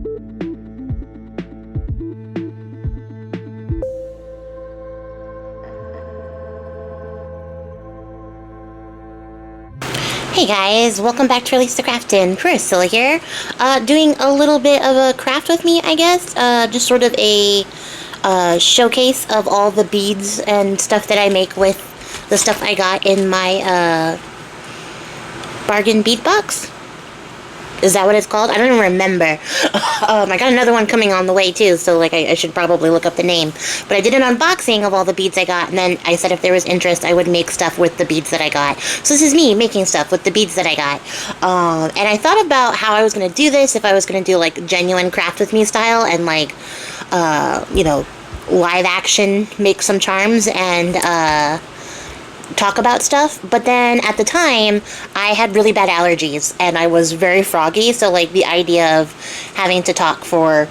Hey guys, welcome back to Release the Craftin. Priscilla here, doing a little bit of a craft with me, I guess, just sort of a showcase of all the beads and stuff that I make with the stuff I got in my Bargain Bead Box. Is that what it's called? I don't even remember. I got another one coming on the way too, so like I should probably look up the name. But I did an unboxing of all the beads I got, and then I said if there was interest, I would make stuff with the beads that I got. So this is me making stuff with the beads that I got. And I thought about how I was going to do this, if I was going to do like genuine craft with me style and like, you know, live action, make some charms and, talk about stuff, but then at the time I had really bad allergies and I was very froggy, so like the idea of having to talk for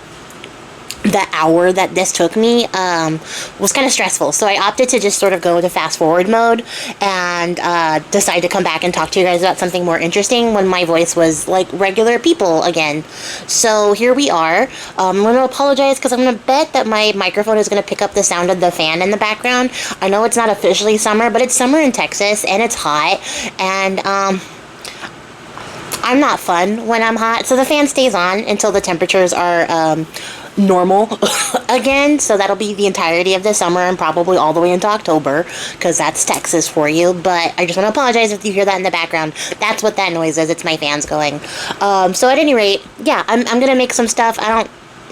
the hour that this took me was kind of stressful, so I opted to just sort of go into fast forward mode and decide to come back and talk to you guys about something more interesting when my voice was like regular people again. So here we are. I'm going to apologize because I'm going to bet that my microphone is going to pick up the sound of the fan in the background. I know it's not officially summer, but it's summer in Texas and it's hot, and I'm not fun when I'm hot, so the fan stays on until the temperatures are normal again, so that'll be the entirety of the summer and probably all the way into October, because that's Texas for you. But I just want to apologize if you hear that in the background. That's what that noise is. It's my fans going. So at any rate, yeah, I'm gonna make some stuff. I don't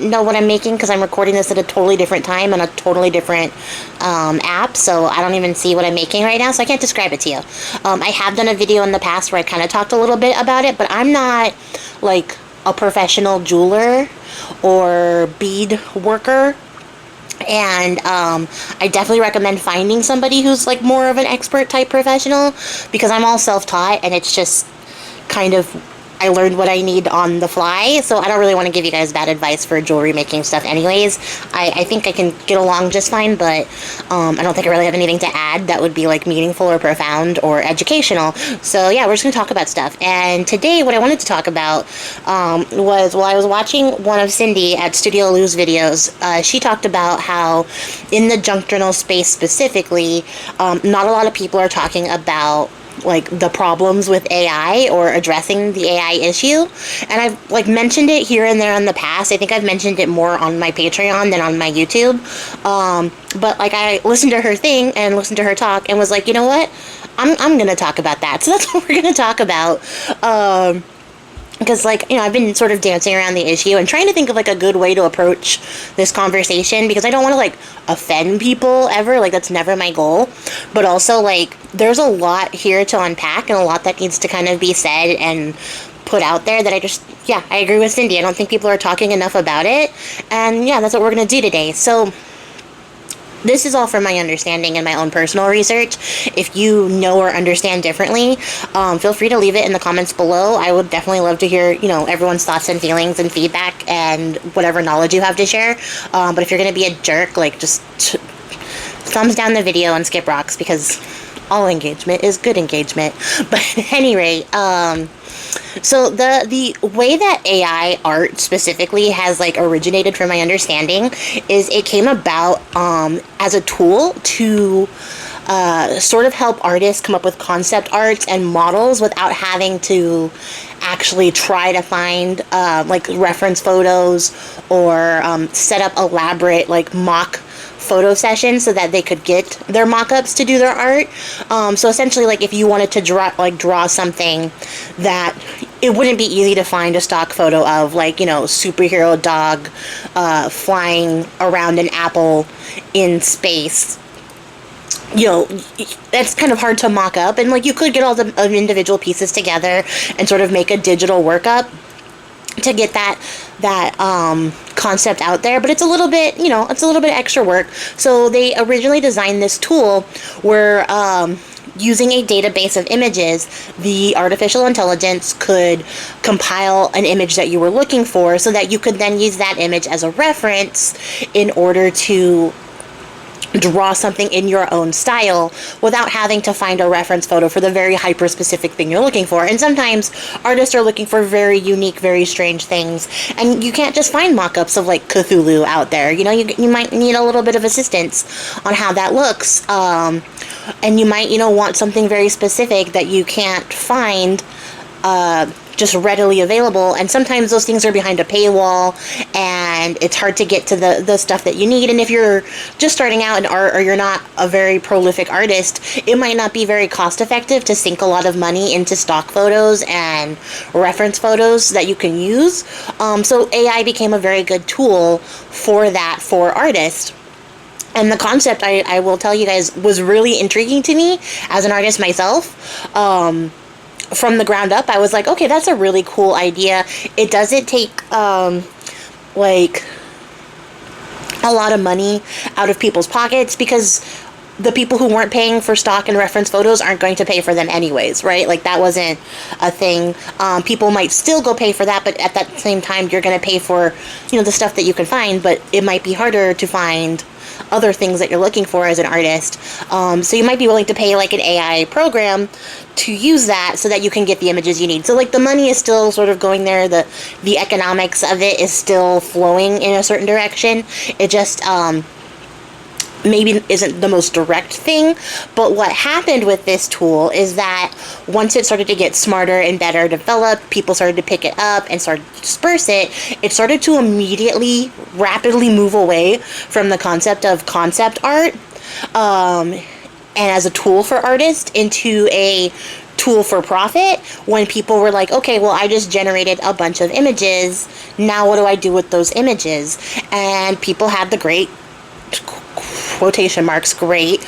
know what I'm making because I'm recording this at a totally different time on a totally different app, so I don't even see what I'm making right now, so I can't describe it to you. I have done a video in the past where I kind of talked a little bit about it, but I'm not like a professional jeweler or bead worker, and I definitely recommend finding somebody who's like more of an expert type professional, because I'm all self-taught and it's just kind of, I learned what I need on the fly, so I don't really want to give you guys bad advice for jewelry making stuff anyways. I think I can get along just fine, but I don't think I really have anything to add that would be like meaningful or profound or educational. So yeah, we're just going to talk about stuff. And today what I wanted to talk about was, while I was watching one of Cindy at Studio Lou's videos, she talked about how in the junk journal space specifically, not a lot of people are talking about like the problems with AI or addressing the AI issue, and I've like mentioned it here and there in the past. I think I've mentioned it more on my Patreon than on my YouTube, but like I listened to her thing and listened to her talk and was like, you know what, I'm gonna talk about that. So that's what we're gonna talk about, because like, you know, I've been sort of dancing around the issue and trying to think of like a good way to approach this conversation, because I don't want to like offend people ever, like that's never my goal, but also like there's a lot here to unpack and a lot that needs to kind of be said and put out there that I agree with Cindy. I don't think people are talking enough about it, and yeah, that's what we're gonna do today. So this is all from my understanding and my own personal research. If you know or understand differently, feel free to leave it in the comments below. I would definitely love to hear, you know, everyone's thoughts and feelings and feedback and whatever knowledge you have to share. But if you're going to be a jerk, like just thumbs down the video and skip rocks, because all engagement is good engagement. But at any rate, so the way that AI art specifically has like originated, from my understanding, is it came about as a tool to sort of help artists come up with concept arts and models without having to actually try to find like reference photos or set up elaborate like mock photo sessions so that they could get their mock-ups to do their art. So essentially, like if you wanted to draw something that it wouldn't be easy to find a stock photo of, like, you know, superhero dog flying around an apple in space, you know, that's kind of hard to mock up, and like you could get all the individual pieces together and sort of make a digital workup to get that concept out there, but it's a little bit, you know, it's a little bit extra work. So they originally designed this tool where using a database of images, the artificial intelligence could compile an image that you were looking for, so that you could then use that image as a reference in order to draw something in your own style without having to find a reference photo for the very hyper specific thing you're looking for. And sometimes artists are looking for very unique, very strange things, and you can't just find mock-ups of like Cthulhu out there. You know, you might need a little bit of assistance on how that looks, and you might, you know, want something very specific that you can't find just readily available, and sometimes those things are behind a paywall and it's hard to get to the stuff that you need. And if you're just starting out in art, or you're not a very prolific artist, it might not be very cost effective to sink a lot of money into stock photos and reference photos that you can use. So AI became a very good tool for that for artists. And the concept, I will tell you guys, was really intriguing to me as an artist myself. From the ground up, I was like, okay, that's a really cool idea. It doesn't take like a lot of money out of people's pockets, because the people who weren't paying for stock and reference photos aren't going to pay for them anyways, right? Like, that wasn't a thing. People might still go pay for that, but at that same time, you're going to pay for, you know, the stuff that you can find, but it might be harder to find other things that you're looking for as an artist. So you might be willing to pay like an AI program to use that so that you can get the images you need. So like the money is still sort of going there, the economics of it is still flowing in a certain direction. It just maybe isn't the most direct thing. But what happened with this tool is that once it started to get smarter and better developed, people started to pick it up and started to disperse it, it started to immediately rapidly move away from the concept of concept art and as a tool for artists into a tool for profit, when people were like, okay, well, I just generated a bunch of images, now what do I do with those images? And people had the great, quotation marks, great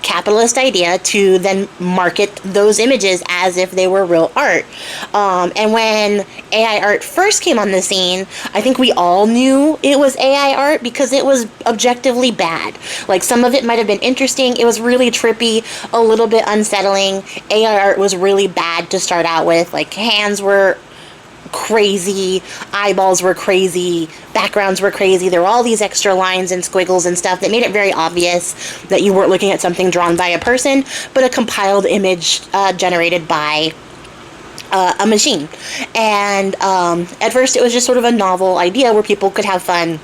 capitalist idea to then market those images as if they were real art. And when AI art first came on the scene, I think we all knew it was AI art because it was objectively bad. Like, some of it might have been interesting. It was really trippy, a little bit unsettling. AI art was really bad to start out with. Like, hands were crazy, eyeballs were crazy, backgrounds were crazy. There were all these extra lines and squiggles and stuff that made it very obvious that you weren't looking at something drawn by a person, but a compiled image generated by a machine. And at first it was just sort of a novel idea where people could have fun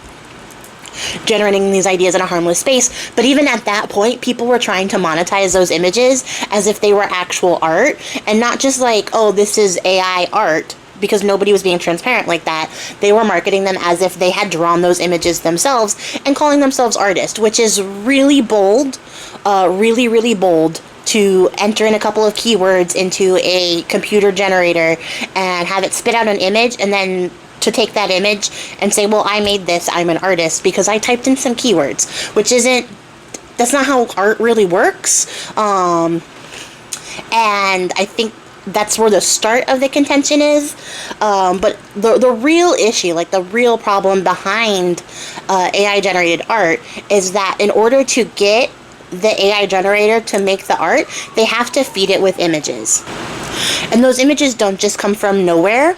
generating these ideas in a harmless space. But even at that point, people were trying to monetize those images as if they were actual art, and not just like, oh, this is AI art, because nobody was being transparent like that. They were marketing them as if they had drawn those images themselves and calling themselves artists, which is really bold, really, really bold, to enter in a couple of keywords into a computer generator and have it spit out an image, and then to take that image and say, well, I made this, I'm an artist because I typed in some keywords, which that's not how art really works. And I think that's where the start of the contention is. But the real issue, like the real problem behind AI generated art, is that in order to get the AI generator to make the art, they have to feed it with images. And those images don't just come from nowhere.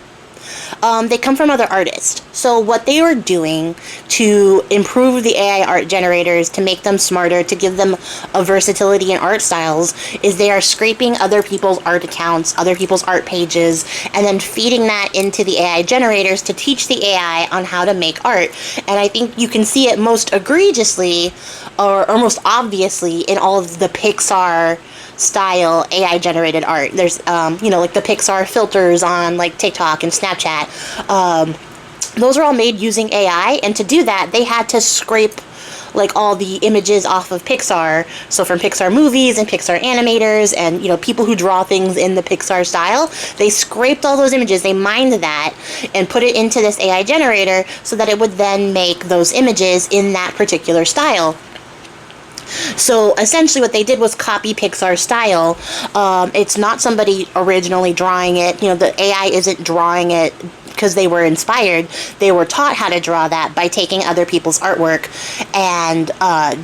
They come from other artists. So what they are doing to improve the AI art generators, to make them smarter, to give them a versatility in art styles, is they are scraping other people's art accounts, other people's art pages, and then feeding that into the AI generators to teach the AI on how to make art. And I think you can see it most egregiously or most obviously in all of the Pixar style AI generated art. There's like the Pixar filters on like TikTok and Snapchat. Those are all made using AI, and to do that they had to scrape like all the images off of Pixar. So from Pixar movies and Pixar animators and people who draw things in the Pixar style, they scraped all those images, they mined that and put it into this AI generator so that it would then make those images in that particular style. So essentially what they did was copy Pixar style. It's not somebody originally drawing it. The AI isn't drawing it because they were inspired. They were taught how to draw that by taking other people's artwork and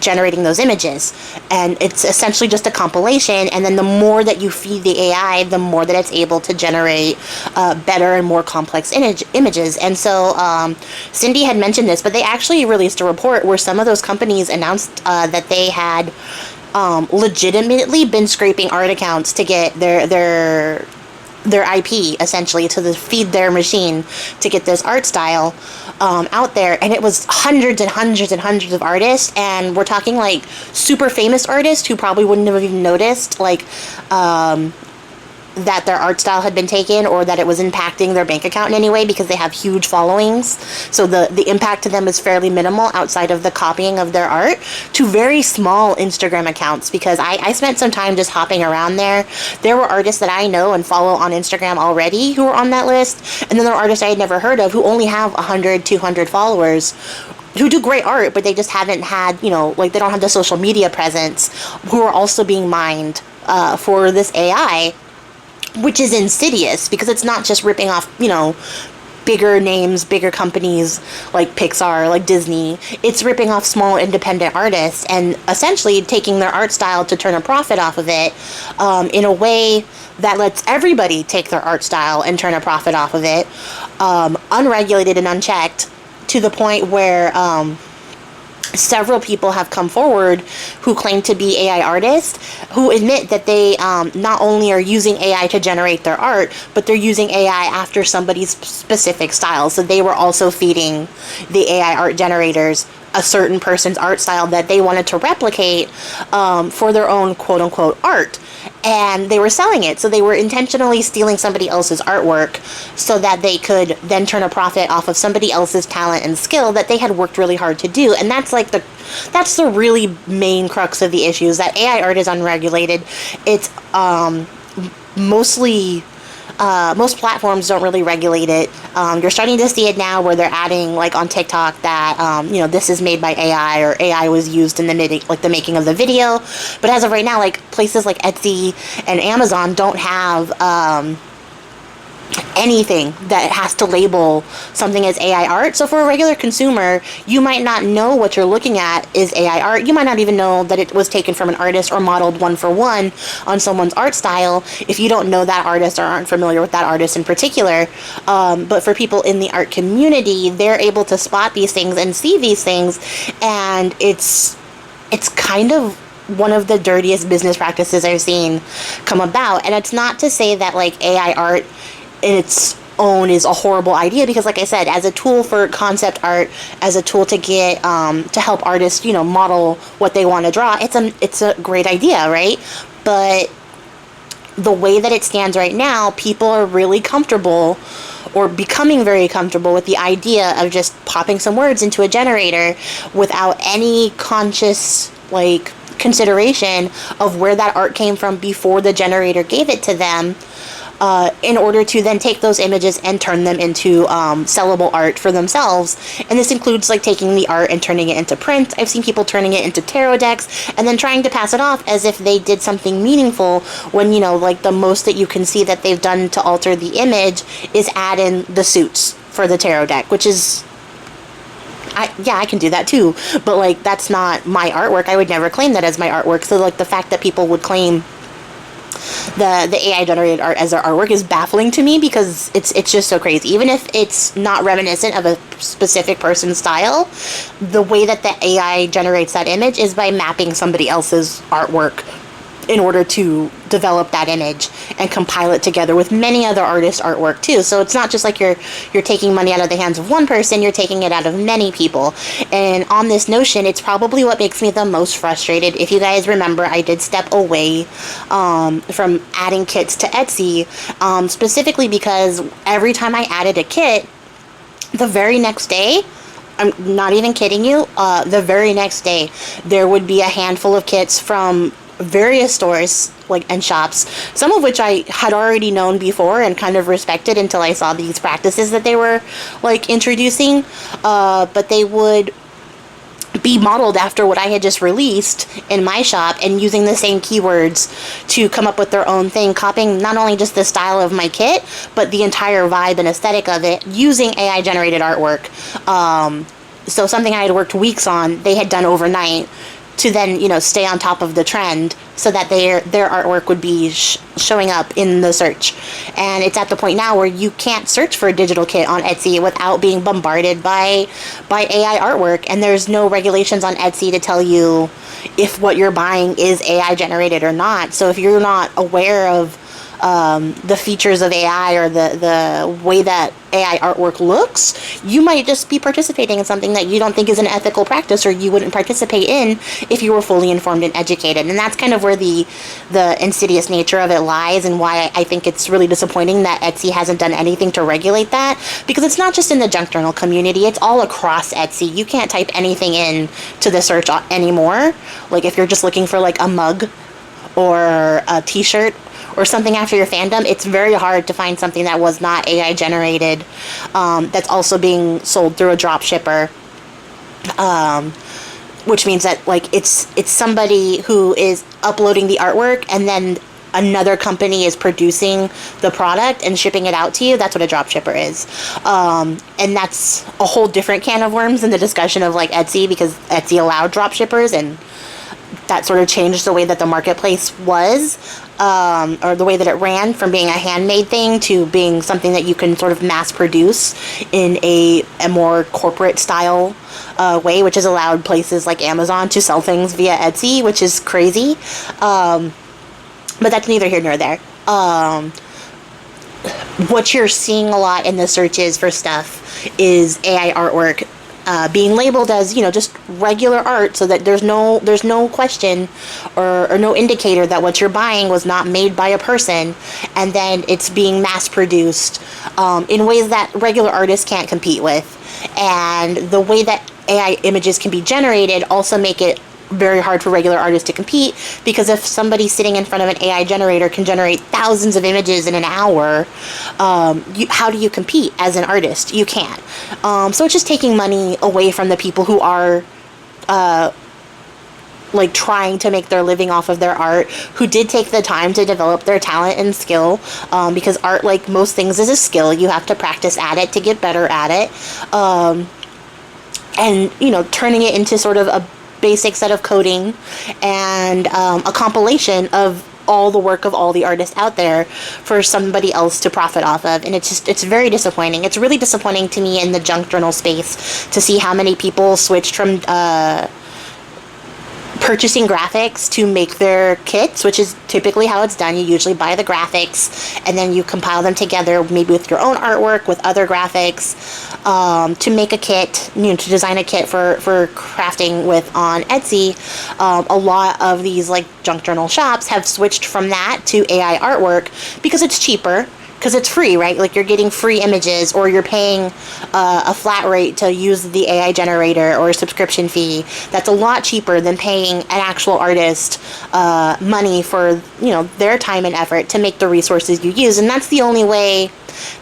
generating those images. And it's essentially just a compilation, and then the more that you feed the AI, the more that it's able to generate better and more complex images. And so Cindy had mentioned this, but they actually released a report where some of those companies announced that they had legitimately been scraping art accounts to get their IP, essentially, to feed their machine to get this art style out there. And it was hundreds and hundreds and hundreds of artists, and we're talking like super famous artists who probably wouldn't have even noticed like that their art style had been taken, or that it was impacting their bank account in any way, because they have huge followings. So the impact to them is fairly minimal outside of the copying of their art, to very small Instagram accounts. Because I spent some time just hopping around there. There were artists that I know and follow on Instagram already who were on that list. And then there are artists I had never heard of who only have 100, 200 followers, who do great art, but they just haven't had, you know, like they don't have the social media presence, who are also being mined for this AI, which is insidious, because it's not just ripping off, you know, bigger names, bigger companies like Pixar, like Disney. It's ripping off small independent artists and essentially taking their art style to turn a profit off of it in a way that lets everybody take their art style and turn a profit off of it, unregulated and unchecked, to the point where several people have come forward who claim to be AI artists, who admit that they not only are using AI to generate their art, but they're using AI after somebody's specific style. So they were also feeding the AI art generators a certain person's art style that they wanted to replicate for their own quote-unquote art. And they were selling it. So they were intentionally stealing somebody else's artwork so that they could then turn a profit off of somebody else's talent and skill that they had worked really hard to do. And that's like that's the really main crux of the issue, is that AI art is unregulated. It's most platforms don't really regulate it. You're starting to see it now where they're adding, like on TikTok, that you know, this is made by AI, or AI was used in the making of the video. But as of right now, like places like Etsy and Amazon don't have anything that has to label something as AI art. So for a regular consumer, you might not know what you're looking at is AI art. You might not even know that it was taken from an artist or modeled one for one on someone's art style if you don't know that artist or aren't familiar with that artist in particular. But for people in the art community, they're able to spot these things and see these things, and it's kind of one of the dirtiest business practices I've seen come about. And it's not to say that like AI art in its own is a horrible idea, because like I said, as a tool for concept art, as a tool to get to help artists, you know, model what they want to draw, it's a great idea, right? But the way that it stands right now, people are really comfortable, or becoming very comfortable, with the idea of just popping some words into a generator without any conscious like consideration of where that art came from before the generator gave it to them, in order to then take those images and turn them into sellable art for themselves. And this includes like taking the art and turning it into print. I've seen people turning it into tarot decks and then trying to pass it off as if they did something meaningful, when, you know, like the most that you can see that they've done to alter the image is add in the suits for the tarot deck, which is, I can do that too, but like that's not my artwork. I would never claim that as my artwork. So like the fact that people would claim the AI generated art as their artwork is baffling to me, because it's just so crazy. Even if it's not reminiscent of a specific person's style, the way that the AI generates that image is by mapping somebody else's artwork in order to develop that image and compile it together with many other artists' artwork too. So it's not just like you're taking money out of the hands of one person, you're taking it out of many people. And on this notion, it's probably what makes me the most frustrated. If you guys remember, I did step away from adding kits to Etsy, specifically because every time I added a kit, the very next day, I'm not even kidding you, the very next day, there would be a handful of kits from various stores like and shops, some of which I had already known before and kind of respected until I saw these practices that they were like introducing, but they would be modeled after what I had just released in my shop and using the same keywords to come up with their own thing, copying not only just the style of my kit, but the entire vibe and aesthetic of it using AI generated artwork. So something I had worked weeks on, they had done overnight to then, stay on top of the trend so that their artwork would be showing up in the search. And it's at the point now where you can't search for a digital kit on Etsy without being bombarded by AI artwork, and there's no regulations on Etsy to tell you if what you're buying is AI generated or not. So if you're not aware of the features of AI or the way that AI artwork looks, you might just be participating in something that you don't think is an ethical practice, or you wouldn't participate in if you were fully informed and educated. And that's kind of where the insidious nature of it lies, and why I think it's really disappointing that Etsy hasn't done anything to regulate that, because it's not just in the junk journal community, it's all across Etsy. You can't type anything in to the search anymore. Like if you're just looking for like a mug or a t-shirt or something after your fandom, it's very hard to find something that was not AI generated, that's also being sold through a drop shipper, which means that like it's somebody who is uploading the artwork and then another company is producing the product and shipping it out to you. That's what a drop shipper is. And that's a whole different can of worms in the discussion of like Etsy, because Etsy allowed drop shippers, and that sort of changed the way that the marketplace was, or the way that it ran, from being a handmade thing to being something that you can sort of mass produce in a more corporate style way, which has allowed places like Amazon to sell things via Etsy, which is crazy. But that's neither here nor there. What you're seeing a lot in the searches for stuff is AI artwork being labeled as, just regular art, so that there's no question or no indicator that what you're buying was not made by a person, and then it's being mass produced in ways that regular artists can't compete with. And the way that AI images can be generated also make it very hard for regular artists to compete, because if somebody sitting in front of an AI generator can generate thousands of images in an hour, how do you compete as an artist? You can't. So it's just taking money away from the people who are like trying to make their living off of their art, who did take the time to develop their talent and skill, because art, like most things, is a skill. You have to practice at it to get better at it, and turning it into sort of a basic set of coding and a compilation of all the work of all the artists out there for somebody else to profit off of. And it's very disappointing. It's really disappointing to me in the junk journal space to see how many people switched from purchasing graphics to make their kits, which is typically how it's done. You usually buy the graphics and then you compile them together, maybe with your own artwork, with other graphics, to make a kit, to design a kit for crafting with on Etsy. A lot of these like junk journal shops have switched from that to AI artwork because it's cheaper, because it's free, right? Like you're getting free images, or you're paying a flat rate to use the AI generator, or a subscription fee. That's a lot cheaper than paying an actual artist money for their time and effort to make the resources you use. And that's the only way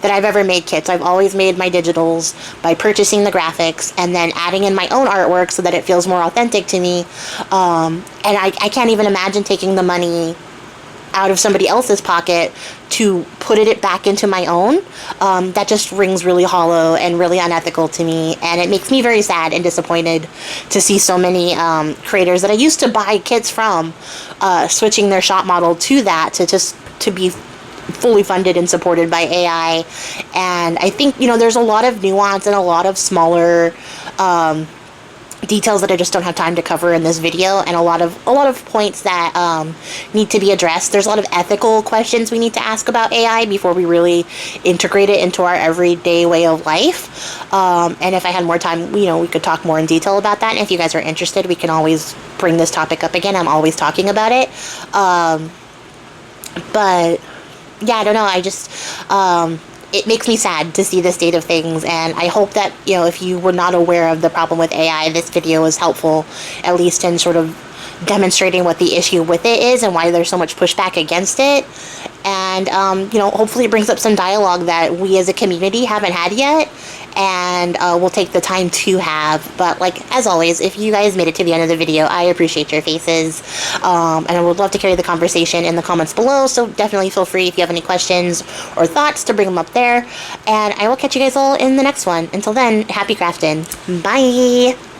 that I've ever made kits. I've always made my digitals by purchasing the graphics and then adding in my own artwork so that it feels more authentic to me. And I can't even imagine taking the money out of somebody else's pocket to put it back into my own. That just rings really hollow and really unethical to me, and it makes me very sad and disappointed to see so many creators that I used to buy kits from switching their shop model to that, to be fully funded and supported by AI. And I think there's a lot of nuance and a lot of smaller details that I just don't have time to cover in this video, and a lot of points that need to be addressed. There's a lot of ethical questions we need to ask about AI before we really integrate it into our everyday way of life. And if I had more time, we could talk more in detail about that. And if you guys are interested, we can always bring this topic up again. I'm always talking about it. But yeah, I don't know. I just it makes me sad to see the state of things, and I hope that if you were not aware of the problem with AI, this video was helpful, at least in sort of demonstrating what the issue with it is and why there's so much pushback against it. And, you know, hopefully it brings up some dialogue that we as a community haven't had yet, and we'll take the time to have. But, like, as always, if you guys made it to the end of the video, I appreciate your faces, and I would love to carry the conversation in the comments below, so definitely feel free if you have any questions or thoughts to bring them up there, and I will catch you guys all in the next one. Until then, happy crafting. Bye!